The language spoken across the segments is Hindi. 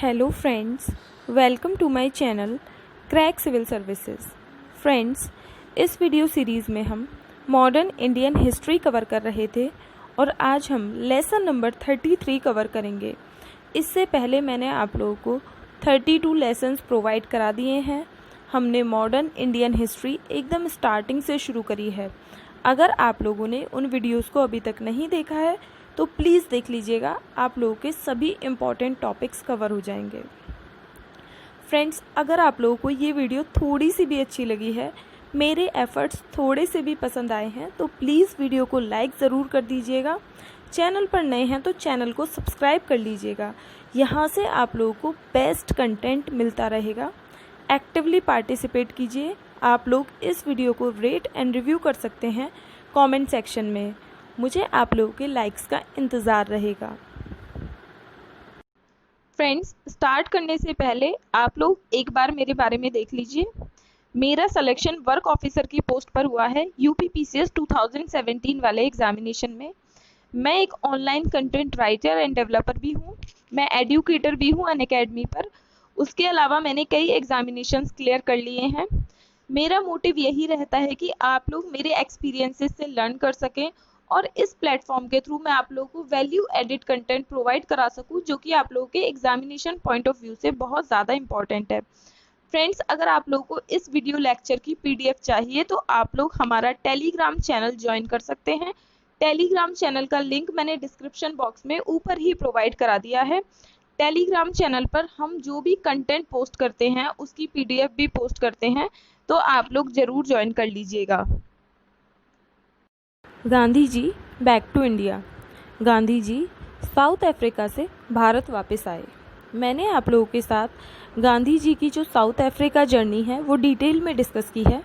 Hello friends, welcome to my channel crack civil services. Friends, इस वीडियो सीरीज़ में हम मॉडर्न इंडियन हिस्ट्री कवर कर रहे थे और आज हम लेसन नंबर 33 कवर करेंगे। इससे पहले मैंने आप लोगों को 32 लेसन्स प्रोवाइड करा दिए हैं। हमने मॉडर्न इंडियन हिस्ट्री एकदम स्टार्टिंग से शुरू करी है। अगर आप लोगों ने उन वीडियोज़ को अभी तक नहीं देखा है तो प्लीज़ देख लीजिएगा, आप लोगों के सभी इम्पॉर्टेंट टॉपिक्स कवर हो जाएंगे। फ्रेंड्स, अगर आप लोगों को ये वीडियो थोड़ी सी भी अच्छी लगी है, मेरे एफ़र्ट्स थोड़े से भी पसंद आए हैं तो प्लीज़ वीडियो को लाइक ज़रूर कर दीजिएगा। चैनल पर नए हैं तो चैनल को सब्सक्राइब कर लीजिएगा। यहाँ से आप लोगों को बेस्ट कंटेंट मिलता रहेगा। एक्टिवली पार्टिसिपेट कीजिए। आप लोग इस वीडियो को रेट एंड रिव्यू कर सकते हैं कमेंट सेक्शन में। मुझे आप लोगों के लाइक्स का इंतज़ार रहेगा। फ्रेंड्स, स्टार्ट करने से पहले आप लोग एक बार मेरे बारे में देख लीजिए। मेरा सिलेक्शन वर्क ऑफिसर की पोस्ट पर हुआ है यूपीपीसीएस 2017 वाले एग्जामिनेशन में। मैं एक online content writer end developer भी हूँ। मैं एडुकेटर भी हूँ अनअकैडमी पर। उसके अलावा मैंने कई एग्जामिनेशंस क्लियर कर लिए हैं। मेरा मोटिव यही रहता है कि आप लोग मेरे एक्सपीरियंसेस से लर्न कर सकें और इस प्लेटफॉर्म के थ्रू मैं आप लोगों को वैल्यू एडिड कंटेंट प्रोवाइड करा सकूं, जो कि आप लोगों के एग्जामिनेशन पॉइंट ऑफ व्यू से बहुत ज़्यादा इंपॉर्टेंट है। फ्रेंड्स, अगर आप लोगों को इस वीडियो लेक्चर की पीडीएफ चाहिए तो आप लोग हमारा टेलीग्राम चैनल ज्वाइन कर सकते हैं। टेलीग्राम चैनल का लिंक मैंने डिस्क्रिप्शन बॉक्स में ऊपर ही प्रोवाइड करा दिया है। टेलीग्राम चैनल पर हम जो भी कंटेंट पोस्ट करते हैं उसकी पीडीएफ भी पोस्ट करते हैं, तो आप लोग ज़रूर ज्वाइन कर लीजिएगा। Gandhi ji back to India. Gandhi ji South Africa से भारत वापस आए। मैंने आप लोगों के साथ गांधी जी की जो साउथ अफ्रीका जर्नी है वो डिटेल में डिस्कस की है।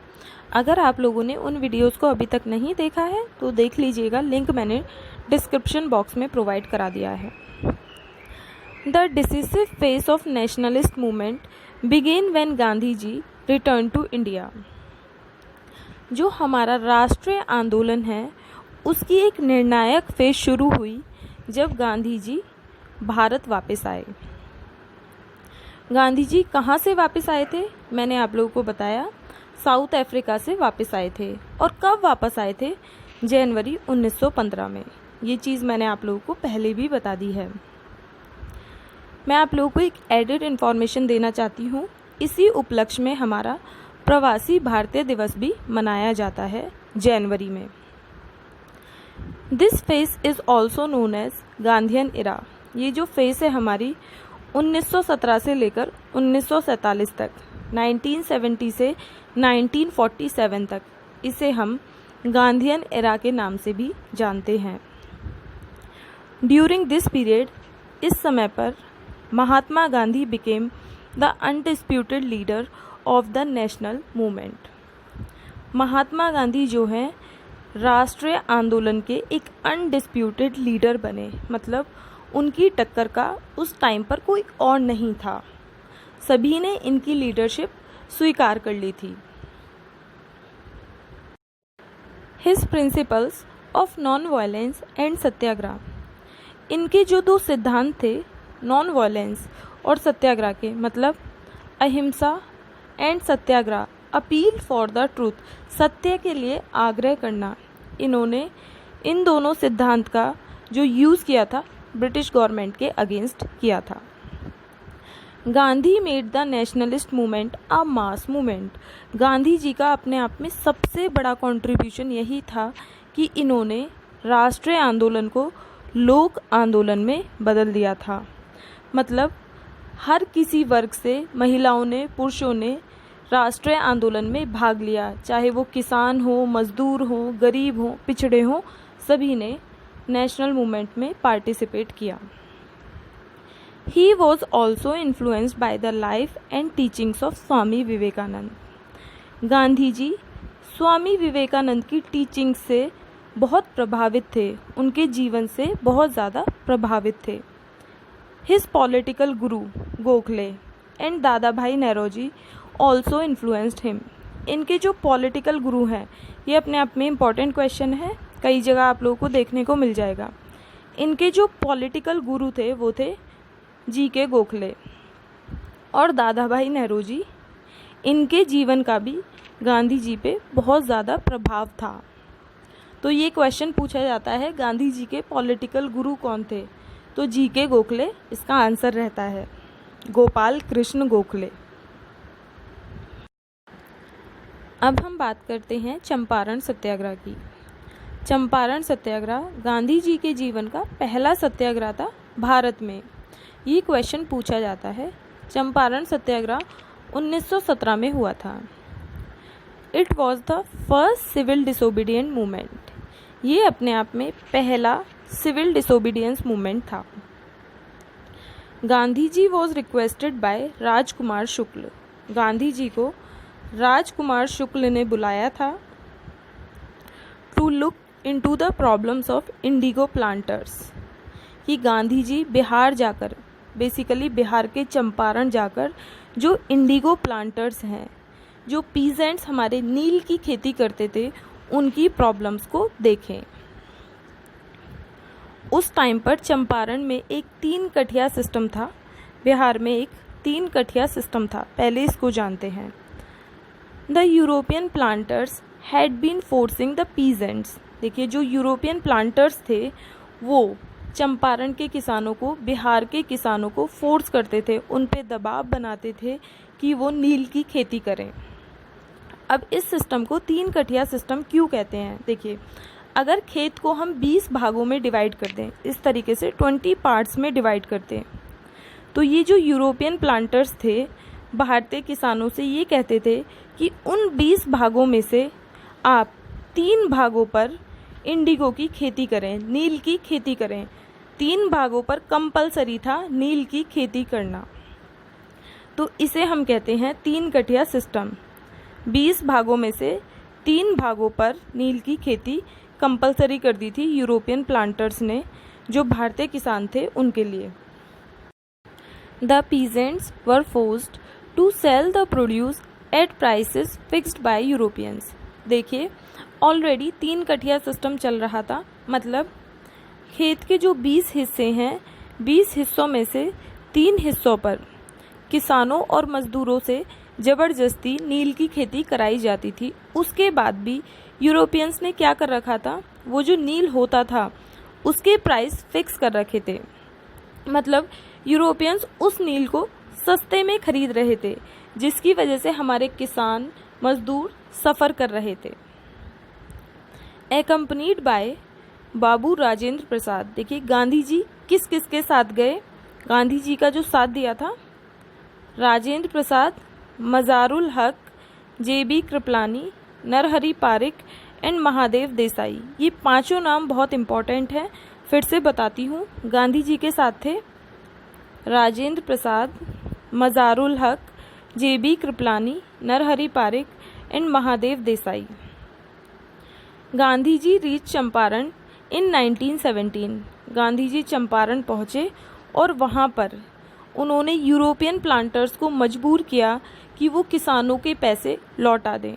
अगर आप लोगों ने उन वीडियोस को अभी तक नहीं देखा है तो देख लीजिएगा, लिंक मैंने डिस्क्रिप्शन बॉक्स में प्रोवाइड करा दिया है। The decisive phase of nationalist movement began when Gandhi ji return to India. जो हमारा राष्ट्रीय आंदोलन है उसकी एक निर्णायक फेज शुरू हुई जब गांधी जी भारत वापस आए। गांधी जी कहाँ से वापस आए थे? मैंने आप लोगों को बताया, साउथ अफ्रीका से वापस आए थे। और कब वापस आए थे? जनवरी 1915 में। ये चीज़ मैंने आप लोगों को पहले भी बता दी है। मैं आप लोगों को एक एडेड इन्फॉर्मेशन देना चाहती हूँ। इसी उपलक्ष्य में हमारा प्रवासी भारतीय दिवस भी मनाया जाता है जनवरी में। This phase is also known as Gandhian era. ये जो फेस है हमारी 1917 से लेकर 1947 तक, 1970 से 1947 तक, इसे हम गांधीयन इरा के नाम से भी जानते हैं। ड्यूरिंग दिस पीरियड, इस समय पर Mahatma Gandhi became the undisputed leader of the national movement. Mahatma Gandhi जो हैं राष्ट्रीय आंदोलन के एक अनडिस्प्यूटेड लीडर बने। मतलब उनकी टक्कर का उस टाइम पर कोई और नहीं था। सभी ने इनकी लीडरशिप स्वीकार कर ली थी। His principles of non violence and satyagraha. इनके जो दो सिद्धांत थे, नॉन वायलेंस और सत्याग्रह के, मतलब अहिंसा and Satyagraha, appeal for the truth, सत्य के लिए आग्रह करना। इन्होंने इन दोनों सिद्धांत का जो यूज़ किया था ब्रिटिश गवर्नमेंट के अगेंस्ट किया था। Gandhi made the nationalist movement a mass movement. Gandhi ji का अपने आप में सबसे बड़ा कंट्रीब्यूशन यही था कि इन्होंने राष्ट्रीय आंदोलन को लोक आंदोलन में बदल दिया था। मतलब हर किसी वर्ग से महिलाओं ने, पुरुषों ने राष्ट्रीय आंदोलन में भाग लिया, चाहे वो किसान हो, मजदूर हो, गरीब हो, पिछड़े हो, सभी ने नेशनल मूवमेंट में पार्टिसिपेट किया। He was also influenced by the life and teachings of Swami Vivekananda. Gandhi ji Swami Vivekananda की टीचिंग से बहुत प्रभावित थे, उनके जीवन से बहुत ज़्यादा प्रभावित थे। His political Guru Gokhale and दादा भाई नौरोजी ऑल्सो इन्फ्लुएंस्ड हिम। इनके जो पॉलिटिकल गुरु हैं, ये अपने आप में इम्पॉर्टेंट क्वेश्चन है, कई जगह आप लोगों को देखने को मिल जाएगा। इनके जो पॉलिटिकल गुरु थे वो थे जी के गोखले। और दादा भाई नौरोजी, इनके जीवन का भी गांधी जी पे बहुत ज़्यादा प्रभाव था। तो ये क्वेश्चन पूछा जाता है गांधी जी के पॉलिटिकल गुरु कौन थे, तो जी.के. गोखले इसका आंसर रहता है, गोपाल कृष्ण गोखले। अब हम बात करते हैं चंपारण सत्याग्रह की। चंपारण सत्याग्रह गांधी जी के जीवन का पहला सत्याग्रह था भारत में। ये क्वेश्चन पूछा जाता है। चंपारण सत्याग्रह 1917 में हुआ था। It was the first civil disobedient movement. ये अपने आप में पहला सिविल डिसोबीडियंस मूवमेंट था। Gandhi ji was requested by Rajkumar Shukla. Gandhi ji को राजकुमार शुक्ल ने बुलाया था to look into the problems of indigo planters, कि गांधी जी बिहार जाकर, बेसिकली बिहार के चंपारण जाकर जो इंडिगो प्लांटर्स हैं, जो पीजेंट्स हमारे नील की खेती करते थे, उनकी प्रॉब्लम्स को देखें। उस टाइम पर चंपारण में एक 3 कठिया सिस्टम था। बिहार में एक 3 कठिया सिस्टम था। पहले इसको जानते हैं। The European planters had been forcing the peasants. देखिए, जो यूरोपियन प्लांटर्स थे वो चंपारण के किसानों को, बिहार के किसानों को फोर्स करते थे, उन पे दबाव बनाते थे कि वो नील की खेती करें। अब इस सिस्टम को 3 कठिया सिस्टम क्यों कहते हैं? देखिए, अगर खेत को हम 20 भागों में डिवाइड कर दें, इस तरीके से 20 पार्ट्स में डिवाइड करते हैं, तो ये जो यूरोपियन प्लांटर्स थे, भारतीय किसानों से ये कहते थे कि उन 20 भागों में से आप 3 भागों पर इंडिगो की खेती करें, नील की खेती करें। 3 भागों पर कंपलसरी था नील की खेती करना। तो इसे हम कहते हैं 3 कठिया सिस्टम। 20 भागों में से 3 भागों पर नील की खेती कंपलसरी कर दी थी यूरोपियन प्लांटर्स ने, जो भारतीय किसान थे उनके लिए। The peasants were forced to sell the produce at prices fixed by Europeans. देखिए, ऑलरेडी 3 कठिया सिस्टम चल रहा था। मतलब खेत के जो 20 हिस्से हैं, 20 हिस्सों में से 3 हिस्सों पर किसानों और मजदूरों से ज़बरदस्ती नील की खेती कराई जाती थी। उसके बाद भी यूरोपियंस ने क्या कर रखा था, वो जो नील होता था उसके प्राइस फिक्स कर रखे थे। मतलब यूरोपियंस उस नील को सस्ते में खरीद रहे थे, जिसकी वजह से हमारे किसान मजदूर सफ़र कर रहे थे। एक्कम्पनीड बाय बाबू राजेंद्र प्रसाद। देखिए, गांधी जी किस किस के साथ गए? गांधी जी का जो साथ दिया था, राजेंद्र प्रसाद, मज़ारुल हक, जे.बी. कृपलानी, नरहरि पारिक एंड महादेव देसाई। ये 5 नाम बहुत इम्पॉर्टेंट हैं, फिर से बताती हूँ। गांधी जी के साथ थे Rajendra Prasad, Mazharul Haq, J B. Kripalani, Narhari Parikh and Mahadev Desai. Gandhi ji reach Champaran in 1917। Gandhi ji Champaran पहुँचे और वहाँ पर उन्होंने यूरोपियन प्लांटर्स को मजबूर किया कि वो किसानों के पैसे लौटा दें।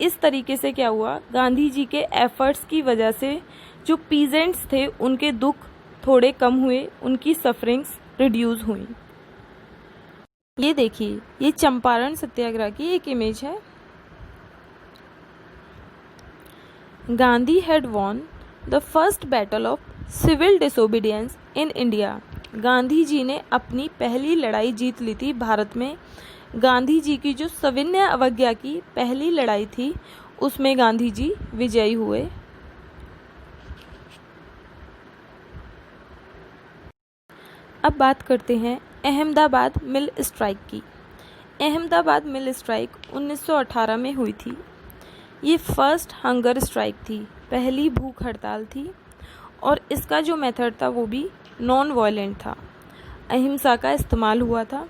इस तरीके से क्या हुआ, गांधी जी के एफर्ट्स की वजह से जो पीजेंट्स थे उनके दुख थोड़े कम हुए, उनकी सफरिंग्स रिड्यूस हुई। ये देखिए, ये चंपारण सत्याग्रह की एक इमेज है। Gandhi had won the first battle of civil disobedience in India. Gandhi ji ने अपनी पहली लड़ाई जीत ली थी भारत में। गांधी जी की जो सविनय अवज्ञा की पहली लड़ाई थी, उसमें गांधी जी विजयी हुए। अब बात करते हैं अहमदाबाद मिल स्ट्राइक की। अहमदाबाद मिल स्ट्राइक 1918 में हुई थी। ये फर्स्ट हंगर स्ट्राइक थी, पहली भूख हड़ताल थी, और इसका जो मेथड था वो भी नॉन वायलेंट था, अहिंसा का इस्तेमाल हुआ था।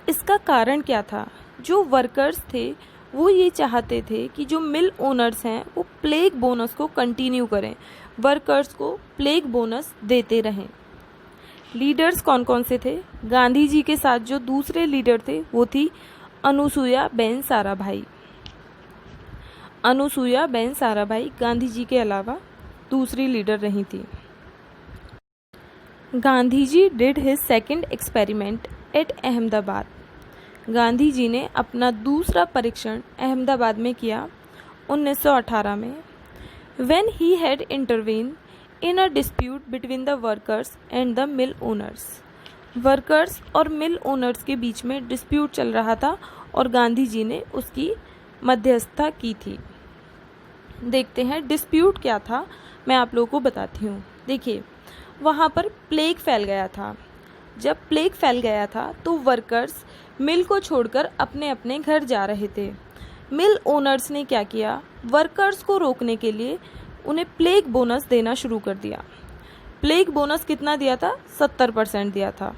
इसका कारण क्या था? जो वर्कर्स थे वो ये चाहते थे कि जो मिल ओनर्स हैं वो प्लेग बोनस को कंटिन्यू करें, वर्कर्स को प्लेग बोनस देते रहें। लीडर्स कौन कौन से थे? गांधी जी के साथ जो दूसरे लीडर थे वो थी अनुसुईया बेन साराभाई। अनुसुईया बेन साराभाई गांधी जी के अलावा दूसरी लीडर रही थी। Gandhi ji did his second experiment at Ahmedabad. Gandhi ji ने अपना दूसरा परीक्षण अहमदाबाद में किया 1918 में। When he had intervened in a dispute between the workers and the mill owners। Workers और मिल ओनर्स के बीच में डिस्प्यूट चल रहा था और गांधी जी ने उसकी मध्यस्थता की थी। देखते हैं डिस्प्यूट क्या था, मैं आप लोगों को बताती हूँ। देखिए, वहाँ पर प्लेग फैल गया था। जब प्लेग फैल गया था तो वर्कर्स मिल को छोड़कर अपने अपने घर जा रहे थे। मिल ओनर्स ने क्या किया, वर्कर्स को रोकने के लिए उन्हें प्लेग बोनस देना शुरू कर दिया। प्लेग बोनस कितना दिया था? 70% दिया था।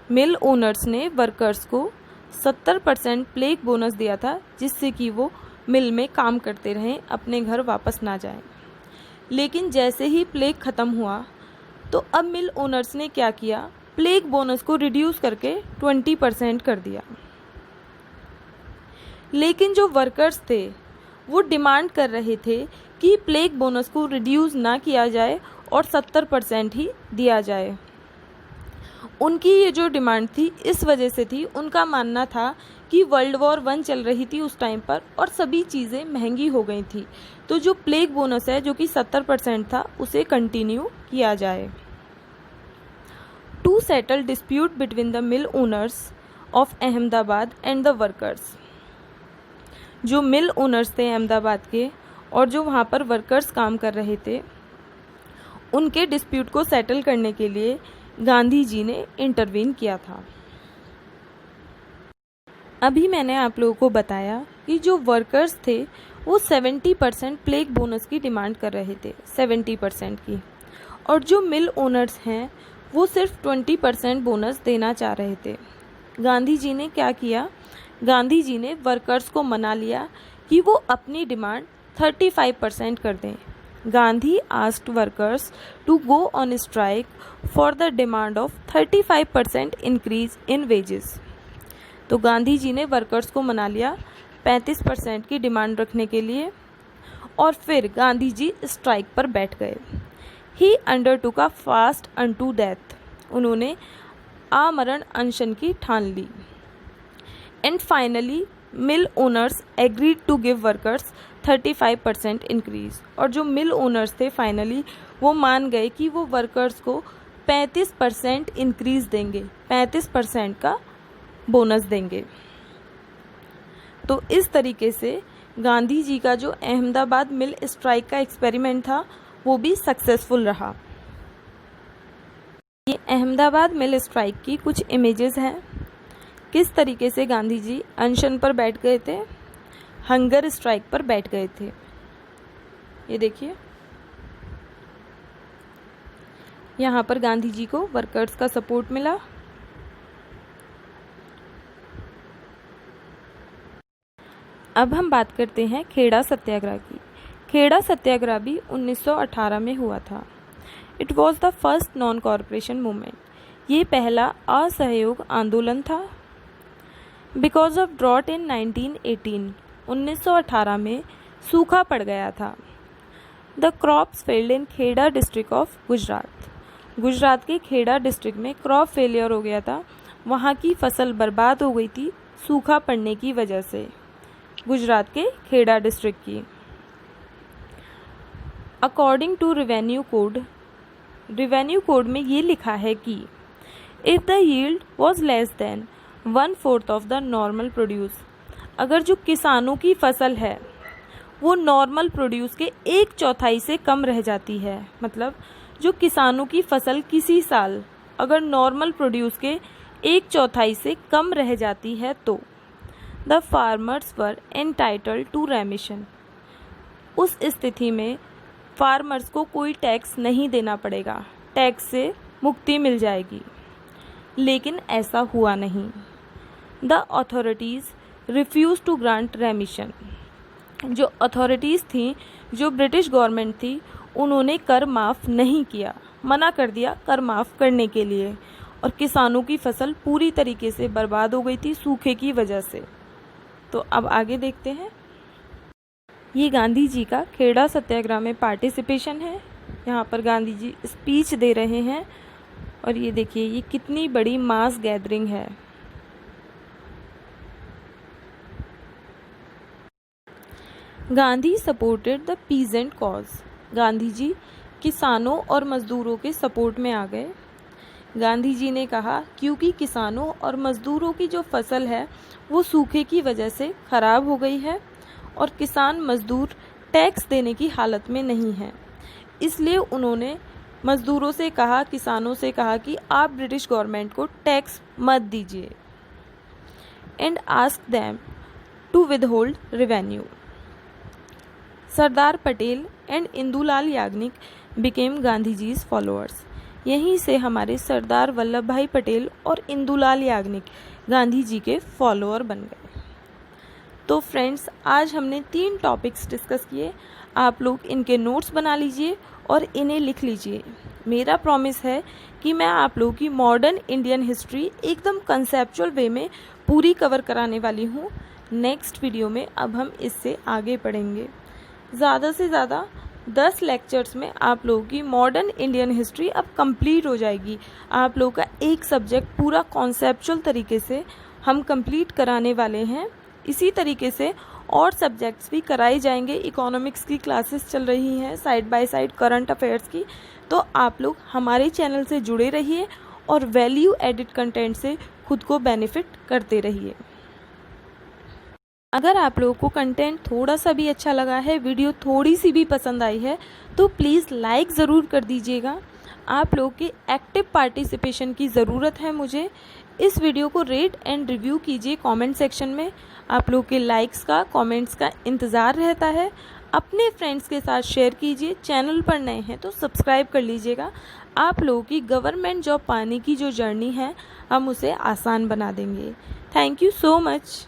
मिल ओनर्स ने वर्कर्स को 70% प्लेग बोनस दिया था, जिससे कि वो मिल में काम करते रहें, अपने घर वापस ना जाएं। लेकिन जैसे ही प्लेग ख़त्म हुआ तो अब मिल ओनर्स ने क्या किया, प्लेग बोनस को रिड्यूस करके 20% कर दिया। लेकिन जो वर्कर्स थे वो डिमांड कर रहे थे कि प्लेग बोनस को रिड्यूस ना किया जाए और 70% ही दिया जाए। उनकी ये जो डिमांड थी इस वजह से थी, उनका मानना था कि वर्ल्ड वॉर 1 चल रही थी उस टाइम पर और सभी चीज़ें महंगी हो गई थी, तो जो प्लेग बोनस है जो कि 70% था उसे कंटिन्यू किया जाए। To settle dispute between the mill owners of Ahmedabad and the workers. जो मिल ओनर्स थे अहमदाबाद के और जो वहाँ पर वर्कर्स काम कर रहे थे, उनके डिस्प्यूट को सेटल करने के लिए गांधी जी ने इंटरवीन किया था। अभी मैंने आप लोगों को बताया कि जो वर्कर्स थे वो 70% प्लेग बोनस की डिमांड कर रहे थे, 70% की, और जो मिल ओनर्स हैं वो सिर्फ 20% बोनस देना चाह रहे थे। गांधी जी ने क्या किया, गांधी जी ने वर्कर्स को मना लिया कि वो अपनी डिमांड 35% कर दें। Gandhi asked workers to go on strike for the demand of 35% increase in wages. तो गांधी जी ने वर्कर्स को मना लिया 35% की डिमांड रखने के लिए और फिर गांधी जी स्ट्राइक पर बैठ गए। He undertook a fast unto death. उन्होंने आमरण अनशन की ठान ली। And finally mill owners agreed to give workers 35% increase. और जो मिल ओनर्स थे फाइनली वो मान गए कि वो वर्कर्स को 35% इंक्रीज देंगे, 35% का बोनस देंगे। तो इस तरीके से गांधी जी का जो अहमदाबाद मिल स्ट्राइक का एक्सपेरिमेंट था वो भी सक्सेसफुल रहा। ये अहमदाबाद मिल स्ट्राइक की कुछ इमेजेस हैं, किस तरीके से गांधी जी अनशन पर बैठ गए थे, हंगर स्ट्राइक पर बैठ गए थे। ये देखिए, यहाँ पर गांधी जी को वर्कर्स का सपोर्ट मिला। अब हम बात करते हैं खेड़ा सत्याग्रह की। खेड़ा सत्याग्रह भी 1918 में हुआ था। It was the first non corporation movement. ये पहला असहयोग आंदोलन था। बिकॉज ऑफ ड्रॉट इन 1918, 1918 में सूखा पड़ गया था। The crops failed in Kheda district of Gujarat. Gujarat के खेड़ा डिस्ट्रिक्ट में क्रॉप फेलियर हो गया था, वहाँ की फसल बर्बाद हो गई थी सूखा पड़ने की वजह से, गुजरात के खेड़ा डिस्ट्रिक्ट की। अकॉर्डिंग टू रेवेन्यू कोड में ये लिखा है कि if the yield was less than 1/4 of the normal produce, अगर जो किसानों की फसल है वो नॉर्मल प्रोड्यूस के 1/4 से कम रह जाती है, मतलब जो किसानों की फसल किसी साल अगर नॉर्मल प्रोड्यूस के 1/4 से कम रह जाती है तो the farmers were entitled to remission. उस स्थिति में फार्मर्स को कोई टैक्स नहीं देना पड़ेगा, टैक्स से मुक्ति मिल जाएगी। लेकिन ऐसा हुआ नहीं। The authorities refuse to grant remission. जो अथॉरिटीज़ थी, जो ब्रिटिश गवर्नमेंट थी, उन्होंने कर माफ़ नहीं किया, मना कर दिया कर माफ़ करने के लिए, और किसानों की फसल पूरी तरीके से बर्बाद हो गई थी सूखे की वजह से। तो अब आगे देखते हैं। ये गांधी जी का खेड़ा सत्याग्रह में पार्टिसिपेशन है। यहाँ पर गांधी जी स्पीच दे रहे हैं और ये देखिए ये कितनी बड़ी मास गैदरिंग है। Gandhi supported the peasant cause. Gandhi ji किसानों और मज़दूरों के सपोर्ट में आ गए। गांधी जी ने कहा क्योंकि किसानों और मज़दूरों की जो फसल है वो सूखे की वजह से ख़राब हो गई है और किसान मज़दूर टैक्स देने की हालत में नहीं है, इसलिए उन्होंने मज़दूरों से कहा, किसानों से कहा कि आप ब्रिटिश गवर्नमेंट को टैक्स मत दीजिए and ask them to withhold revenue. Sardar Patel and Indulal Yagnik became Gandhi ji's followers. यहीं से हमारे सरदार वल्लभ भाई पटेल और इंदुलाल याग्निक गांधी जी के फॉलोअर बन गए। तो फ्रेंड्स, आज हमने 3 टॉपिक्स डिस्कस किए। आप लोग इनके नोट्स बना लीजिए और इन्हें लिख लीजिए। मेरा प्रॉमिस है कि मैं आप लोगों की मॉडर्न इंडियन हिस्ट्री एकदम कंसेप्चुअल वे में पूरी कवर कराने वाली हूँ। नेक्स्ट वीडियो में अब हम इससे आगे बढ़ेंगे। ज़्यादा से ज़्यादा 10 लेक्चर्स में आप लोगों की मॉडर्न इंडियन हिस्ट्री अब कंप्लीट हो जाएगी। आप लोगों का एक सब्जेक्ट पूरा कॉन्सेप्चुअल तरीके से हम कंप्लीट कराने वाले हैं। इसी तरीके से और सब्जेक्ट्स भी कराए जाएंगे। इकोनॉमिक्स की क्लासेस चल रही हैं side by side current affairs की। तो आप लोग हमारे चैनल से जुड़े रहिए और वैल्यू एडिड कंटेंट से खुद को बेनिफिट करते रहिए। अगर आप लोगों को कंटेंट थोड़ा सा भी अच्छा लगा है, वीडियो थोड़ी सी भी पसंद आई है, तो प्लीज़ लाइक ज़रूर कर दीजिएगा। आप लोगों की एक्टिव पार्टिसिपेशन की ज़रूरत है मुझे। इस वीडियो को रेट एंड रिव्यू कीजिए कमेंट सेक्शन में। आप लोगों के लाइक्स का, कमेंट्स का इंतज़ार रहता है। अपने फ्रेंड्स के साथ शेयर कीजिए। चैनल पर नए हैं तो सब्सक्राइब कर लीजिएगा। आप लोगों की गवर्नमेंट जॉब पाने की जो जर्नी है हम उसे आसान बना देंगे। Thank you so much.